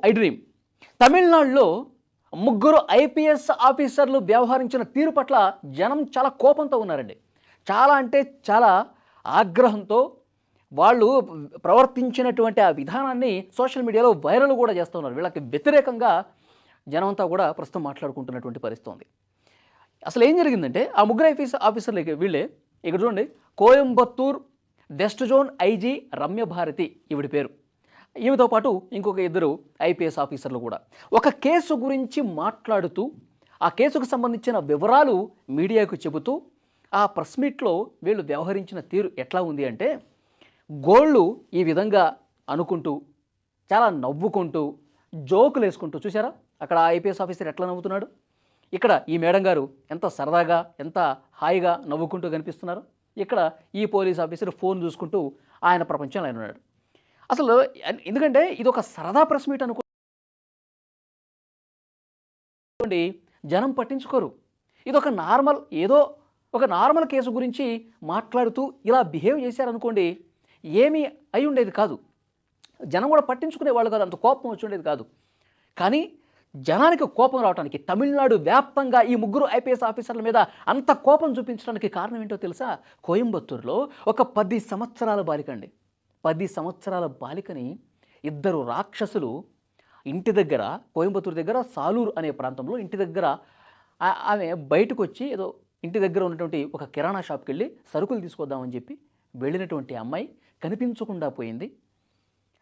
I dream. తమిళనాడులో ముగ్గురు IPS ఆఫీసర్లు వ్యవహరించిన తీరు పట్ల జనం చాలా కోపంతో ఉన్నారండి. చాలా అంటే చాలా ఆగ్రహంతో వాళ్ళు ప్రవర్తించినటువంటి ఆ విధానాన్ని సోషల్ మీడియాలో వైరల్ కూడా చేస్తూ ఉన్నారు. వీళ్ళకి వ్యతిరేకంగా జనమంతా కూడా ప్రస్తుతం మాట్లాడుకుంటున్నటువంటి పరిస్థితి ఉంది. అసలు ఏం జరిగిందంటే ఆ ముగ్గురు ఆఫీసర్లకి వీళ్ళే ఇక్కడ చూడండి, Coimbatore west zone IG Ramyabharati ఈవిడి పేరు. ఈమెతో పాటు ఇంకొక ఇద్దరు ఐపీఎస్ ఆఫీసర్లు కూడా ఒక కేసు గురించి మాట్లాడుతూ ఆ కేసుకు సంబంధించిన వివరాలు మీడియాకు చెబుతూ ఆ ప్రెస్ మీట్లో వీళ్ళు వ్యవహరించిన తీరు ఎట్లా ఉంది అంటే, గోళ్ళు ఈ విధంగా అనుకుంటూ చాలా నవ్వుకుంటూ జోకులు వేసుకుంటూ, చూసారా అక్కడ ఐపీఎస్ ఆఫీసర్ ఎట్లా నవ్వుతున్నాడు, ఇక్కడ ఈ మేడం గారు ఎంత సరదాగా ఎంత హాయిగా నవ్వుకుంటూ కనిపిస్తున్నారు, ఇక్కడ ఈ పోలీస్ ఆఫీసర్ ఫోన్ చూసుకుంటూ ఆయన ప్రపంచంలో ఆయన ఉన్నాడు. అసలు ఎందుకంటే ఇది ఒక సరదా ప్రెస్ మీట్ అనుకోండి, జనం పట్టించుకోరు. ఇది ఒక నార్మల్ ఏదో ఒక నార్మల్ కేసు గురించి మాట్లాడుతూ ఇలా బిహేవ్ చేశారనుకోండి, ఏమీ అయి ఉండేది కాదు, జనం కూడా పట్టించుకునే వాళ్ళు కాదు, అంత కోపం వచ్చి ఉండేది కాదు. కానీ జనానికి కోపం రావడానికి, తమిళనాడు వ్యాప్తంగా ఈ ముగ్గురు ఐపీఎస్ ఆఫీసర్ల మీద అంత కోపం చూపించడానికి కారణం ఏంటో తెలుసా? కోయంబత్తూరులో ఒక 10 సంవత్సరాల బాలికండి, 10 సంవత్సరాల బాలికని ఇద్దరు రాక్షసులు ఇంటి దగ్గర, కోయంబత్తూరు దగ్గర సాలూరు అనే ప్రాంతంలో ఇంటి దగ్గర ఆమె బయటకు వచ్చి ఏదో ఇంటి దగ్గర ఉన్నటువంటి ఒక కిరాణా షాప్కి వెళ్ళి సరుకులు తీసుకొద్దామని చెప్పి వెళ్ళినటువంటి అమ్మాయి కనిపించకుండా పోయింది.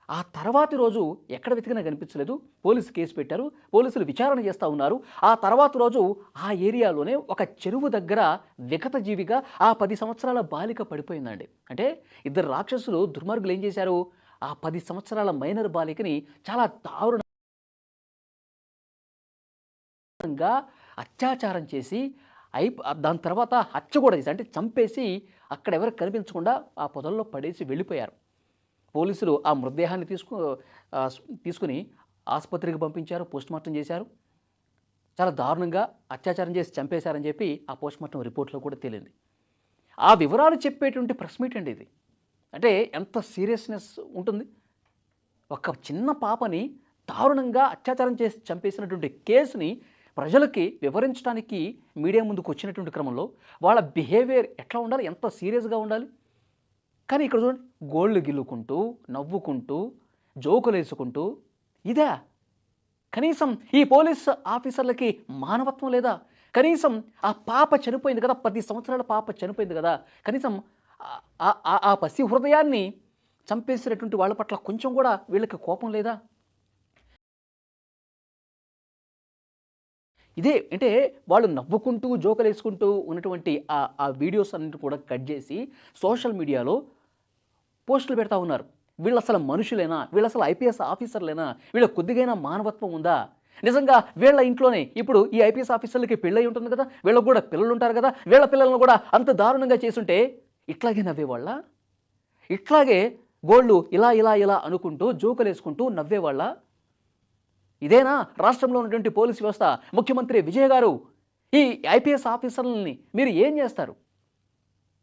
ఆ తర్వాతి రోజు ఎక్కడ వెతికినా కనిపించలేదు. పోలీసు కేసు పెట్టారు, పోలీసులు విచారణ చేస్తూ ఉన్నారు. ఆ తర్వాత రోజు ఆ ఏరియాలోనే ఒక చెరువు దగ్గర వికట జీవిగా ఆ 10 సంవత్సరాల బాలిక పడిపోయిందండి. అంటే ఇద్దరు రాక్షసులు దుర్మార్గులు ఏం చేశారు, ఆ 10 సంవత్సరాల మైనర్ బాలికని చాలా దారుణంగా అత్యాచారం చేసి దాని తర్వాత హత్య కూడా చేసి, అంటే చంపేసి అక్కడ ఎవరికి కనిపించకుండా ఆ పొదల్లో పడేసి వెళ్ళిపోయారు. పోలీసులు ఆ మృతదేహాన్ని తీసుకుని ఆసుపత్రికి పంపించారు, పోస్ట్మార్టం చేశారు. చాలా దారుణంగా అత్యాచారం చేసి చంపేశారని చెప్పి ఆ పోస్ట్మార్టం రిపోర్ట్లో కూడా తేలింది. ఆ వివరాలు చెప్పేటువంటి ప్రెస్ మీట్ అండి ఇది. అంటే ఎంత సీరియస్నెస్ ఉంటుంది. ఒక చిన్న పాపని దారుణంగా అత్యాచారం చేసి చంపేసినటువంటి కేసుని ప్రజలకి వివరించడానికి మీడియా ముందుకు వచ్చినటువంటి క్రమంలో వాళ్ళ బిహేవియర్ ఎట్లా ఉండాలి, ఎంత సీరియస్గా ఉండాలి. కానీ ఇక్కడ చూడండి, గోళ్ళు గిల్లుకుంటూ నవ్వుకుంటూ జోకులు వేసుకుంటూ, ఇదే కనీసం ఈ పోలీస్ ఆఫీసర్లకి మానవత్వం లేదా? కనీసం ఆ పాప చనిపోయింది కదా, 10 సంవత్సరాల పాప చనిపోయింది కదా, కనీసం ఆ పసి హృదయాన్ని చంపేసినటువంటి వాళ్ళ పట్ల కొంచెం కూడా వీళ్ళకి కోపం లేదా? ఇదే అంటే వాళ్ళు నవ్వుకుంటూ జోకులు వేసుకుంటూ ఉన్నటువంటి ఆ వీడియోస్ అన్నిటి కూడా కట్ చేసి సోషల్ మీడియాలో పోస్టులు పెడతా ఉన్నారు. వీళ్ళు అసలు మనుషులేనా, వీళ్ళు అసలు ఐపీఎస్ ఆఫీసర్లేనా, వీళ్ళ కొద్దిగైనా మానవత్వం ఉందా? నిజంగా వీళ్ళ ఇంట్లోనే ఇప్పుడు ఈ ఐపీఎస్ ఆఫీసర్లకి పెళ్ళై ఉంటుంది కదా, వీళ్ళకు కూడా పిల్లలు ఉంటారు కదా, వీళ్ళ పిల్లలను కూడా అంత దారుణంగా చేసుంటే ఇట్లాగే నవ్వేవాళ్ళ? ఇట్లాగే గోళ్ళు ఇలా ఇలా ఇలా అనుకుంటూ జోకులు వేసుకుంటూ నవ్వేవాళ్ళ? ఇదేనా రాష్ట్రంలో ఉన్నటువంటి పోలీసు వ్యవస్థ? ముఖ్యమంత్రి విజయ్ గారు, ఈ ఐపీఎస్ ఆఫీసర్లని మీరు ఏం చేస్తారు?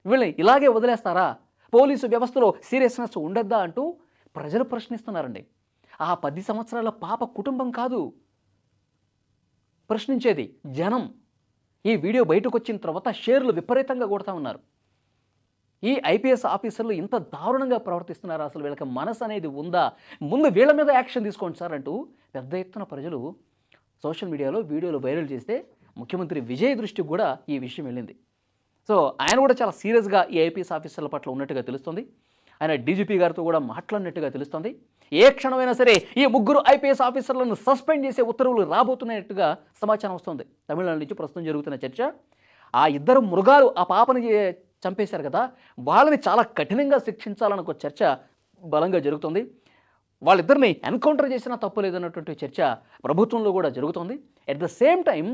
వీళ్ళని ఇలాగే వదిలేస్తారా? పోలీసు వ్యవస్థలో సీరియస్నెస్ ఉండద్దా అంటూ ప్రజలు ప్రశ్నిస్తున్నారండి. ఆ 10 సంవత్సరాల పాప కుటుంబం కాదు ప్రశ్నించేది, జనం. ఈ వీడియో బయటకు వచ్చిన తర్వాత షేర్లు విపరీతంగా కొడతా ఉన్నారు. ఈ ఐపీఎస్ ఆఫీసర్లు ఇంత దారుణంగా ప్రవర్తిస్తున్నారు, అసలు వీళ్ళకి మనసు అనేది ఉందా? ముందు వీళ్ళ మీద యాక్షన్ తీసుకోండి సార్ అంటూ పెద్ద ఎత్తున ప్రజలు సోషల్ మీడియాలో వీడియోలు వైరల్ చేస్తే ముఖ్యమంత్రి విజయ్ దృష్టికి కూడా ఈ విషయం వెళ్ళింది. సో ఆయన కూడా చాలా సీరియస్గా ఈ ఐపీఎస్ ఆఫీసర్ల పట్ల ఉన్నట్టుగా తెలుస్తుంది. ఆయన డీజీపీ గారితో కూడా మాట్లాడినట్టుగా తెలుస్తుంది. ఏ క్షణమైనా సరే ఈ ముగ్గురు ఐపీఎస్ ఆఫీసర్లను సస్పెండ్ చేసే ఉత్తర్వులు రాబోతున్నట్టుగా సమాచారం వస్తుంది. తమిళనాడు నుంచి ప్రస్తుతం జరుగుతున్న చర్చ, ఆ ఇద్దరు మృగాలు ఆ పాపని చంపేశారు కదా, వాళ్ళని చాలా కఠినంగా శిక్షించాలన్న ఒక చర్చ బలంగా జరుగుతుంది. వాళ్ళిద్దరిని ఎన్కౌంటర్ చేసినా తప్పు లేదన్నటువంటి చర్చ ప్రభుత్వంలో కూడా జరుగుతుంది. అట్ ద సేమ్ టైం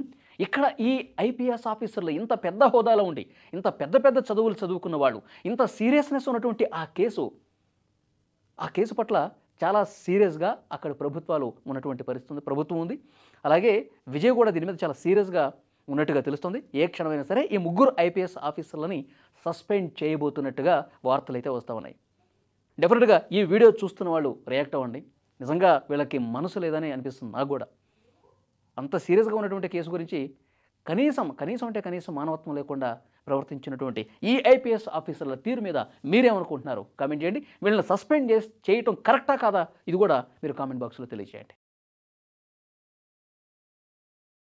ఇక్కడ ఈ ఐపీఎస్ ఆఫీసర్లు ఇంత పెద్ద హోదాలో ఉండి, ఇంత పెద్ద పెద్ద చదువులు చదువుకున్న వాళ్ళు, ఇంత సీరియస్నెస్ ఉన్నటువంటి ఆ కేసు పట్ల చాలా సీరియస్గా అక్కడ ఉన్నటువంటి ప్రభుత్వం ఉంది. అలాగే విజయ్ కూడా దీని మీద చాలా సీరియస్గా ఉన్నట్టుగా తెలుస్తుంది. ఏ క్షణమైనా సరే ఈ ముగ్గురు ఐపీఎస్ ఆఫీసర్లని సస్పెండ్ చేయబోతున్నట్టుగా వార్తలు అయితే వస్తూ ఉన్నాయి. డెఫినెట్గా ఈ వీడియో చూస్తున్న వాళ్ళు రియాక్ట్ అవ్వండి. నిజంగా వీళ్ళకి మనసు లేదని అనిపిస్తుంది నాకు కూడా. అంత సీరియస్‌గా ఉన్నటువంటి కేసు గురించి కనీసం అంటే కనీసం మానవత్వం లేకుండా ప్రవర్తించినటువంటి ఈ ఐపీఎస్ ఆఫీసర్ల తీరు మీద మీరేమనుకుంటున్నారు? కామెంట్ చేయండి. వీళ్ళని సస్పెండ్ చేయటం కరెక్టా కాదా? ఇది కూడా మీరు కామెంట్ బాక్స్‌లో తెలియజేయండి.